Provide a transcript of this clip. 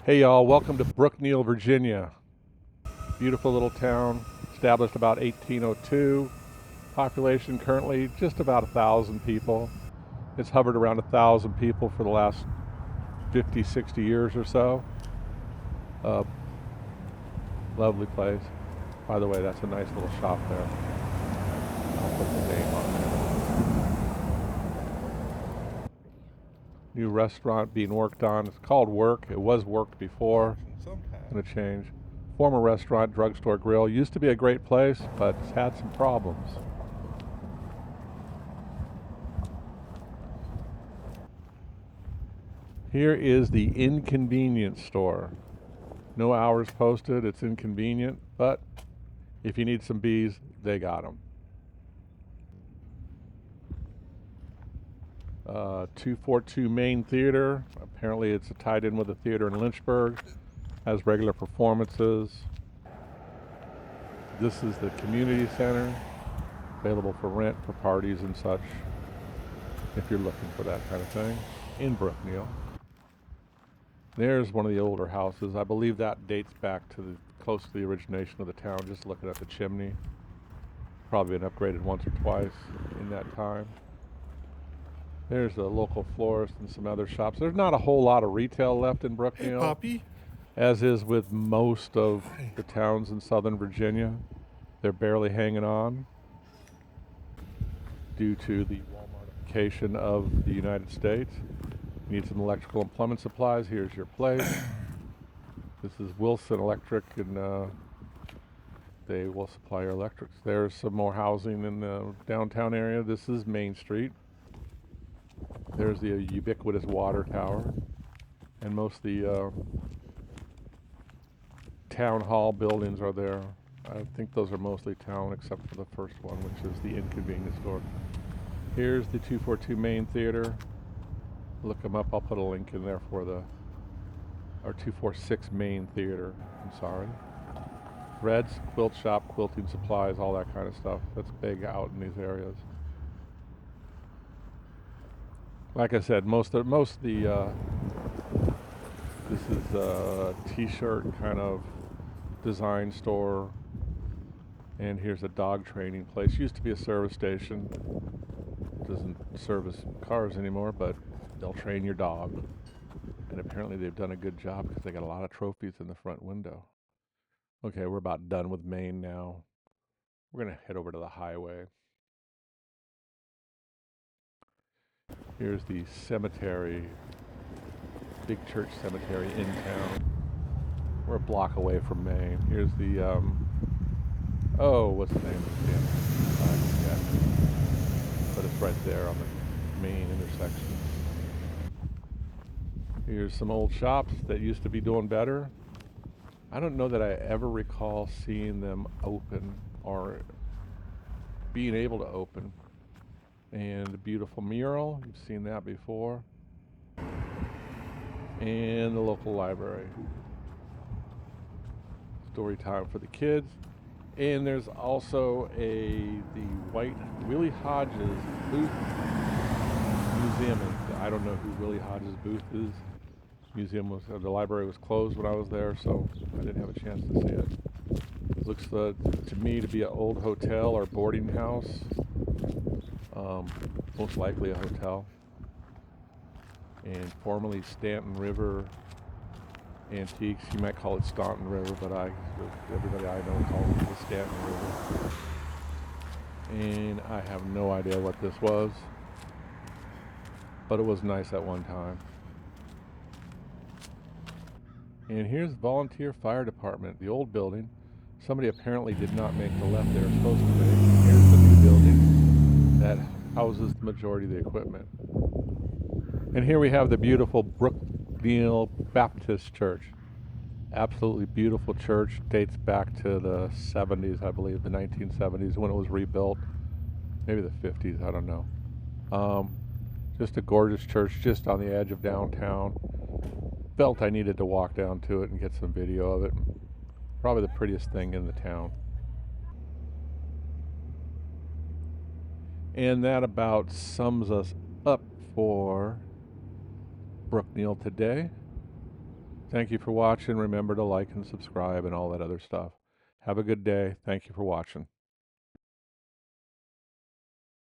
Hey y'all, welcome to Brookneal, Virginia. Beautiful little town, established about 1802. Population currently just about 1,000 people. It's hovered around 1,000 people for the last 50, 60 years or so. Uh, Lovely place. By the way, that's a nice little shop there. I'll put the name on there. New restaurant being worked on. It's called Work. It was worked before. Gonna change. Former restaurant, drugstore, grill. Used to be a great place, but it's had some problems. Here is the inconvenience store. No hours posted. It's inconvenient, but if you need some bees, they got them. 242 Main Theater. Apparently it's tied in with a theater in Lynchburg. Has regular performances. This is the community center. Available for rent for parties and such. If you're looking for that kind of thing. In Brookneal. There's one of the older houses. I believe that dates back to close to the origination of the town. Just looking at the chimney. Probably been upgraded once or twice in that time. There's a local florist and some other shops. There's not a whole lot of retail left in Brookneal. Hey, Poppy. As is with most of the towns in southern Virginia. They're barely hanging on due to the Walmartification of the United States. You need some electrical and plumbing supplies. Here's your place. This is Wilson Electric, and they will supply your electrics. There's some more housing in the downtown area. This is Main Street. There's the ubiquitous water tower, and most of the town hall buildings are there. I think those are mostly town, except for the first one, which is the inconvenience store. Here's the 242 Main Theater. Look them up. I'll put a link in there for the, or 246 Main Theater. I'm sorry. Reds, quilt shop, quilting supplies, all that kind of stuff. That's big out in these areas. Like I said, most of the this is a t-shirt kind of design store, and here's a dog training place. Used to be a service station. Doesn't service cars anymore, but they'll train your dog. And apparently they've done a good job because they got a lot of trophies in the front window. Okay, we're about done with Maine now. We're gonna head over to the highway. Here's the cemetery, big church cemetery in town. We're a block away from Maine. Here's the, what's the name of the damn? I forget. But it's right there on the main intersection. Here's some old shops that used to be doing better. I don't know that I ever recall seeing them open or being able to open. And the beautiful mural, you've seen that before. And the local library. Story time for the kids. And there's also the White Willie Hodges booth museum. I don't know who Willie Hodges booth is. The library was closed when I was there, so I didn't have a chance to see it. It looks to me to be an old hotel or boarding house. Most likely a hotel. And formerly Staunton River Antiques. You might call it Staunton River, but everybody I know calls it the Staunton River. And I have no idea what this was, but it was nice at one time. And here's Volunteer Fire Department, the old building. Somebody apparently did not make the left they were supposed to make. Here's the new building that houses the majority of the equipment. And here we have the beautiful Brookneal Baptist Church. Absolutely beautiful church. Dates back to the 70s, I believe, the 1970s when it was rebuilt. Maybe the 50s, I don't know. Just a gorgeous church just on the edge of downtown. Felt I needed to walk down to it and get some video of it. Probably the prettiest thing in the town. And that about sums us up for Brookneal today. Thank you for watching. Remember to like and subscribe and all that other stuff. Have a good day. Thank you for watching.